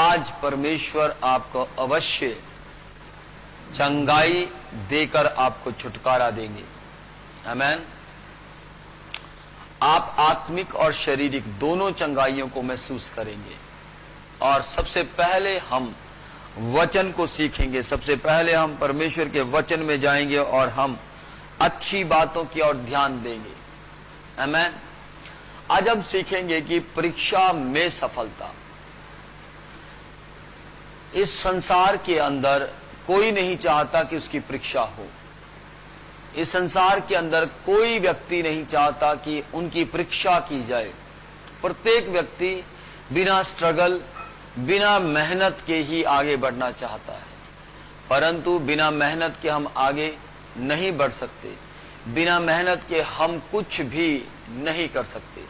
आज परमेश्वर आपको अवश्य चंगाई देकर आपको छुटकारा देंगे। आमीन। आप आत्मिक और शारीरिक दोनों चंगाइयों को महसूस करेंगे। और सबसे पहले हम वचन को सीखेंगे। सबसे पहले हम परमेश्वर के वचन में जाएंगे और हम अच्छी बातों की ओर ध्यान देंगे। आमीन। आज हम सीखेंगे कि परीक्षा में सफलता। इस संसार के अंदर कोई नहीं चाहता कि उसकी परीक्षा हो। इस संसार के अंदर कोई व्यक्ति नहीं चाहता कि उनकी परीक्षा की जाए। प्रत्येक व्यक्ति बिना स्ट्रगल, बिना मेहनत के ही आगे बढ़ना चाहता है, परंतु बिना मेहनत के हम आगे नहीं बढ़ सकते। बिना मेहनत के हम कुछ भी नहीं कर सकते।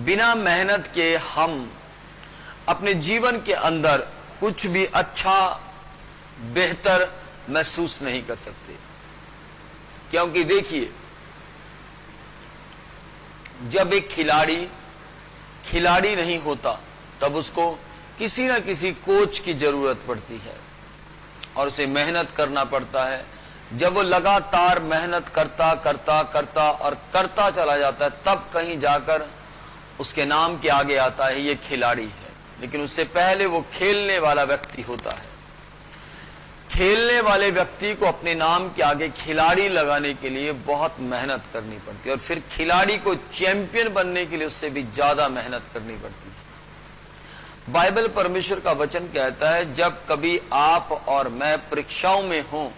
बिना मेहनत के हम अपने जीवन के अंदर कुछ भी अच्छा, बेहतर महसूस नहीं कर सकते। क्योंकि देखिए, जब एक खिलाड़ी नहीं होता तब उसको किसी न किसी कोच की जरूरत पड़ती है और उसे मेहनत करना पड़ता है। जब वो लगातार मेहनत करता चला जाता है, तब कहीं जाकर उसके नाम के आगे आता है ये खिलाड़ी है। लेकिन उससे पहले वो खेलने वाला व्यक्ति होता है। खेलने वाले व्यक्ति को अपने नाम के आगे खिलाड़ी लगाने के लिए बहुत मेहनत करनी पड़ती है और फिर खिलाड़ी को चैंपियन बनने के लिए उससे भी ज्यादा मेहनत करनी पड़ती है। बाइबल परमेश्वर का वचन कहता है, जब कभी आप और मैं परीक्षाओं में हों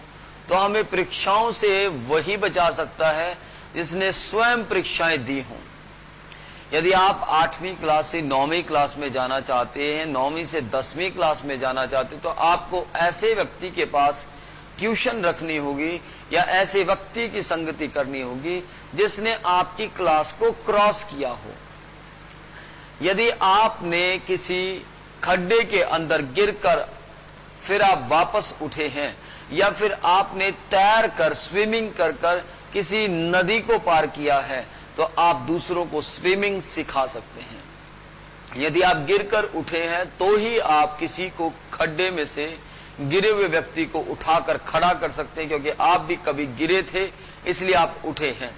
तो हमें परीक्षाओं से वही बचा सकता है जिसने स्वयं परीक्षाएं दी हों। यदि आप 8वीं क्लास से 9वीं क्लास में जाना चाहते हैं, 9वीं से 10वीं क्लास में जाना चाहते हैं, तो आपको ऐसे व्यक्ति के पास ट्यूशन रखनी होगी या ऐसे व्यक्ति की संगति करनी होगी जिसने आपकी क्लास को क्रॉस किया हो। यदि आपने किसी खड्डे के अंदर गिरकर फिर आप वापस उठे हैं, या फिर आपने तैर कर, स्विमिंग कर कर किसी नदी को पार किया है, तो आप दूसरों को स्विमिंग सिखा सकते हैं। यदि आप गिरकर उठे हैं तो ही आप किसी को खड्डे में से गिरे हुए व्यक्ति को उठाकर खड़ा कर सकते हैं, क्योंकि आप भी कभी गिरे थे इसलिए आप उठे हैं।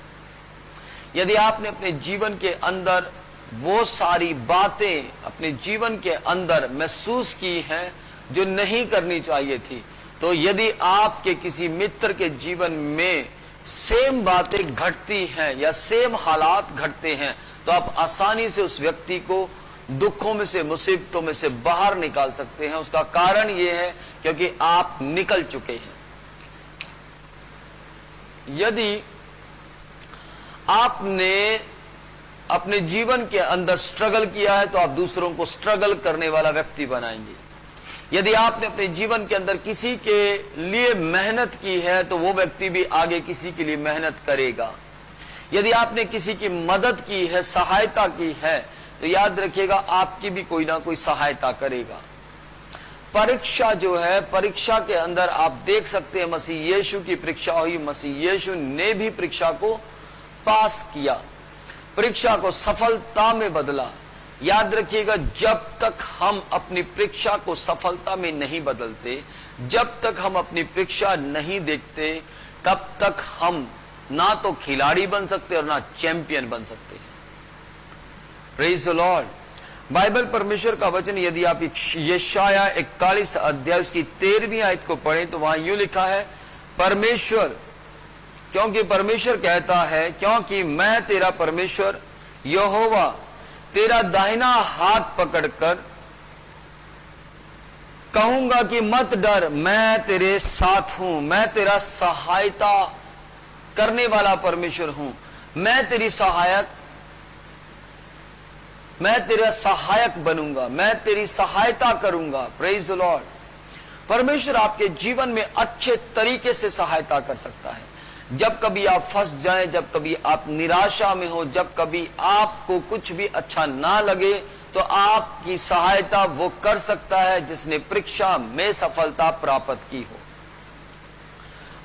यदि आपने अपने जीवन के अंदर वो सारी बातें अपने जीवन के अंदर महसूस की हैं जो नहीं करनी चाहिए थी, तो यदि आपके किसी मित्र के जीवन में सेम बातें घटती हैं या सेम हालात घटते हैं, तो आप आसानी से उस व्यक्ति को दुखों में से, मुसीबतों में से बाहर निकाल सकते हैं। उसका कारण यह है क्योंकि आप निकल चुके हैं। यदि आपने अपने जीवन के अंदर स्ट्रगल किया है तो आप दूसरों को स्ट्रगल करने वाला व्यक्ति बनाएंगे। यदि आपने अपने जीवन के अंदर किसी के लिए मेहनत की है तो वो व्यक्ति भी आगे किसी के लिए मेहनत करेगा। यदि आपने किसी की मदद की है, सहायता की है, तो याद रखिएगा आपकी भी कोई ना कोई सहायता करेगा। परीक्षा जो है, परीक्षा के अंदर आप देख सकते हैं मसीह यीशु की परीक्षा हुई, मसीह यीशु ने भी परीक्षा को पास किया, परीक्षा को सफलता में बदला। याद रखिएगा, जब तक हम अपनी परीक्षा को सफलता में नहीं बदलते, जब तक हम अपनी परीक्षा नहीं देखते, तब तक हम ना तो खिलाड़ी बन सकते और ना चैंपियन बन सकते हैं। Praise the Lord. बाइबल परमेश्वर का वचन यदि आप यशाया 41 अध्याय उसकी 13वीं आयत को पढ़ें तो वहां यूं लिखा है, परमेश्वर, क्योंकि परमेश्वर कहता है, क्योंकि मैं तेरा परमेश्वर यहोवा तेरा दाहिना हाथ पकड़कर कहूंगा कि मत डर, मैं तेरे साथ हूं, मैं तेरा सहायता करने वाला परमेश्वर हूं, मैं तेरा सहायक बनूंगा, मैं तेरी सहायता करूंगा। Praise the Lord. परमेश्वर आपके जीवन में अच्छे तरीके से सहायता कर सकता है। जब कभी आप फंस जाएं, जब कभी आप निराशा में हो, जब कभी आपको कुछ भी अच्छा ना लगे, तो आपकी सहायता वो कर सकता है जिसने परीक्षा में सफलता प्राप्त की हो।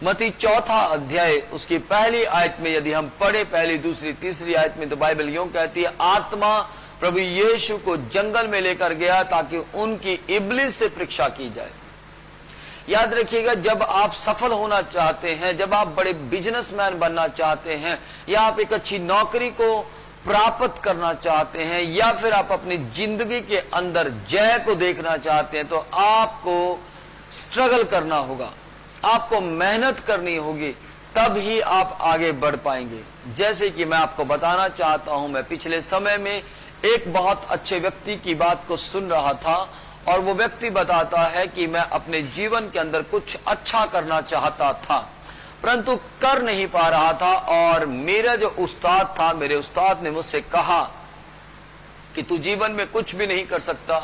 मत्ती 4 अध्याय उसकी पहली आयत में यदि हम पढ़े, पहली, दूसरी, तीसरी आयत में, तो बाइबल यूं कहती है, आत्मा प्रभु यीशु को जंगल में लेकर गया ताकि उनकी इब्लिस से परीक्षा की जाए। याद रखिएगा, जब आप सफल होना चाहते हैं, जब आप बड़े बिजनेसमैन बनना चाहते हैं, या आप एक अच्छी नौकरी को प्राप्त करना चाहते हैं, या फिर आप अपनी जिंदगी के अंदर जय को देखना चाहते हैं, तो आपको स्ट्रगल करना होगा, आपको मेहनत करनी होगी, तब ही आप आगे बढ़ पाएंगे। जैसे कि मैं आपको बताना चाहता हूं, मैं पिछले समय में एक बहुत अच्छे व्यक्ति की बात को सुन रहा था, और वो व्यक्ति बताता है कि मैं अपने जीवन के अंदर कुछ अच्छा करना चाहता था, परंतु कर नहीं पा रहा था। और मेरा जो उस्ताद था, मेरे उस्ताद ने मुझसे कहा कि तू जीवन में कुछ भी नहीं कर सकता,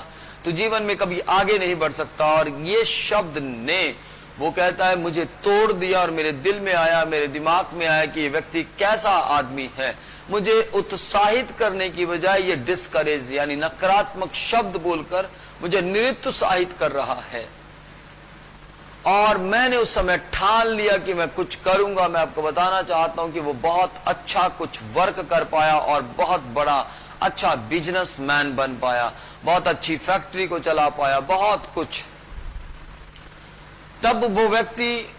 तू जीवन में कभी आगे नहीं बढ़ सकता। और ये शब्द ने, वो कहता है, मुझे तोड़ दिया और मेरे दिल में आया, मेरे दिमाग में आया कि ये व्यक्ति कैसा आदमी है। मुझे उत्साहित करने की बजाय ये डिस्करेज यानी नकारात्मक शब्द बोलकर मुझे निरुत्साहित कर रहा है। और मैंने उस समय ठान लिया कि मैं कुछ करूंगा। मैं आपको बताना चाहता हूं कि वो बहुत अच्छा कुछ वर्क कर पाया और बहुत बड़ा अच्छा बिजनेसमैन बन पाया, बहुत अच्छी फैक्ट्री को चला पाया, बहुत कुछ। तब वो व्यक्ति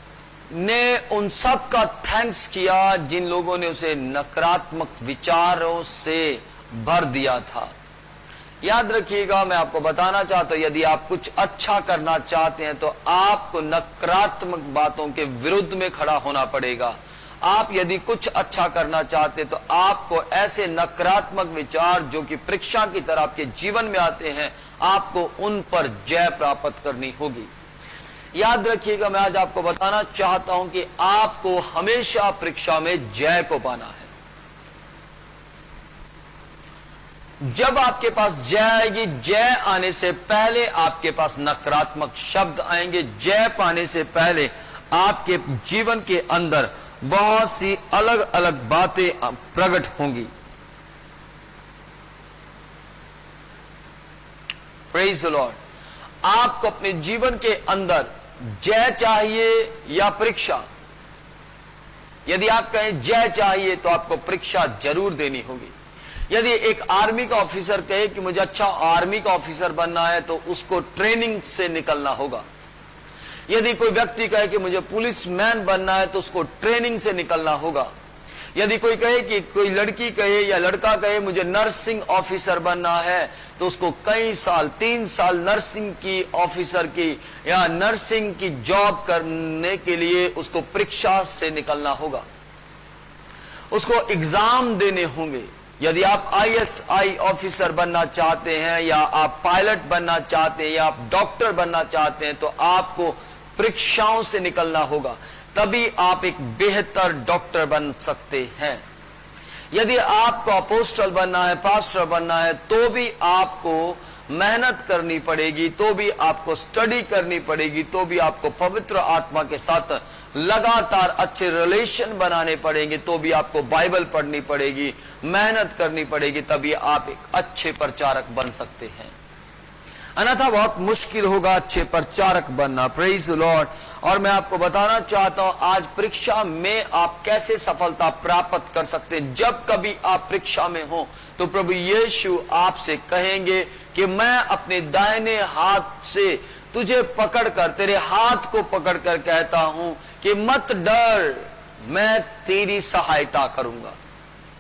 ने उन सब का थैंक्स किया जिन लोगों ने उसे नकारात्मक विचारों से भर दिया था। याद रखिएगा, मैं आपको बताना चाहता हूं, यदि आप कुछ अच्छा करना चाहते हैं तो आपको नकारात्मक बातों के विरुद्ध में खड़ा होना पड़ेगा। आप यदि कुछ अच्छा करना चाहते तो आपको ऐसे नकारात्मक विचार जो कि परीक्षा की तरह आपके जीवन में आते हैं, आपको उन पर जय प्राप्त करनी होगी। याद रखिएगा, मैं आज आपको बताना चाहता हूं कि आपको हमेशा परीक्षा में जय को पाना है। जब आपके पास जय आएगी, जय आने से पहले आपके पास नकारात्मक शब्द आएंगे। जय पाने से पहले आपके जीवन के अंदर बहुत सी अलग अलग बातें प्रकट होंगी। Praise the Lord. आपको अपने जीवन के अंदर जय चाहिए या परीक्षा? यदि आप कहें जय चाहिए तो आपको परीक्षा जरूर देनी होगी। यदि एक आर्मी का ऑफिसर कहे कि मुझे अच्छा आर्मी का ऑफिसर बनना है तो उसको ट्रेनिंग से निकलना होगा। यदि कोई व्यक्ति कहे कि मुझे पुलिसमैन बनना है तो उसको ट्रेनिंग से निकलना होगा। यदि कोई कहे कि कोई लड़की कहे या लड़का कहे मुझे नर्सिंग ऑफिसर बनना है तो उसको कई साल, 3 साल नर्सिंग की ऑफिसर की या नर्सिंग की जॉब करने के लिए उसको परीक्षा से निकलना होगा, उसको एग्जाम देने होंगे। यदि आप ISI ऑफिसर बनना चाहते हैं या आप पायलट बनना चाहते हैं या आप डॉक्टर बनना चाहते हैं तो आपको परीक्षाओं से निकलना होगा, तभी आप एक बेहतर डॉक्टर बन सकते हैं। यदि आपको अपोस्टल बनना है, पास्टर बनना है, तो भी आपको मेहनत करनी पड़ेगी, तो भी आपको स्टडी करनी पड़ेगी, तो भी आपको पवित्र आत्मा के साथ लगातार अच्छे रिलेशन बनाने पड़ेंगे, तो भी आपको बाइबल पढ़नी पड़ेगी, मेहनत करनी पड़ेगी, तभी आप एक अच्छे प्रचारक बन सकते हैं। अन्यथा बहुत मुश्किल होगा अच्छे प्रचारक बनना। Praise the Lord. और मैं आपको बताना चाहता हूं आज परीक्षा में आप कैसे सफलता प्राप्त कर सकते हैं। जब कभी आप परीक्षा में हो तो प्रभु यीशु आपसे कहेंगे कि मैं अपने दाहिने हाथ से तुझे पकड़कर, तेरे हाथ को पकड़कर कहता हूं कि मत डर, मैं तेरी सहायता करूंगा।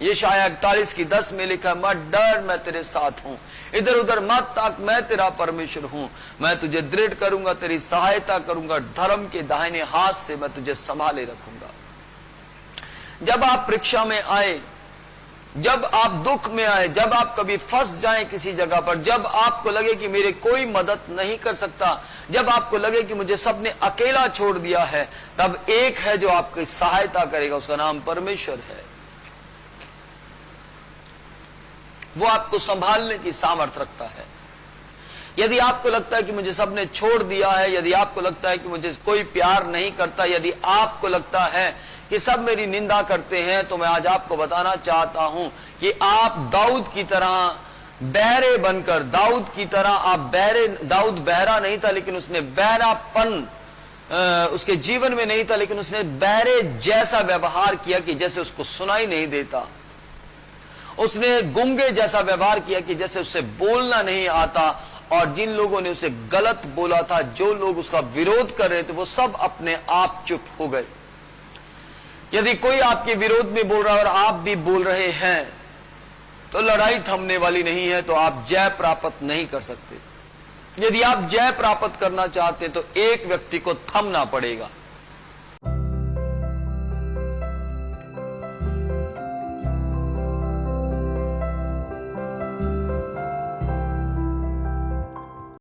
यशायाह 41:10 में लिखा, मत डर, मैं तेरे साथ हूं, इधर उधर मत ताक, मैं तेरा परमेश्वर हूं, मैं तुझे दृढ़ करूंगा, तेरी सहायता करूंगा, धर्म के दाहिने हाथ से मैं तुझे संभाले रखूंगा। जब आप परीक्षा में आए, जब आप दुख में आए, जब आप कभी फंस जाएं किसी जगह पर, जब आपको लगे कि मेरे कोई मदद नहीं कर सकता, जब आपको लगे कि मुझे सबने अकेला छोड़ दिया है, तब एक है जो आपकी सहायता करेगा, उसका नाम परमेश्वर है। वो आपको संभालने की सामर्थ्य रखता है। यदि आपको लगता है कि मुझे सबने छोड़ दिया है, यदि आपको लगता है कि मुझे कोई प्यार नहीं करता, यदि आपको लगता है कि सब मेरी निंदा करते हैं, तो मैं आज आपको बताना चाहता हूं कि आप दाऊद की तरह बहरे बनकर, दाऊद की तरह आप बहरे, दाऊद बहरा नहीं था लेकिन उसने बहरापन उसके जीवन में नहीं था, लेकिन उसने बहरे जैसा व्यवहार किया कि जैसे उसको सुनाई नहीं देता। उसने गूंगे जैसा व्यवहार किया कि जैसे उसे बोलना नहीं आता, और जिन लोगों ने उसे गलत बोला था, जो लोग उसका विरोध कर रहे थे, वो सब अपने आप चुप हो गए। यदि कोई आपके विरोध में बोल रहा है और आप भी बोल रहे हैं, तो लड़ाई थमने वाली नहीं है, तो आप जय प्राप्त नहीं कर सकते। यदि आप जय प्राप्त करना चाहते हैं तो एक व्यक्ति को थमना पड़ेगा।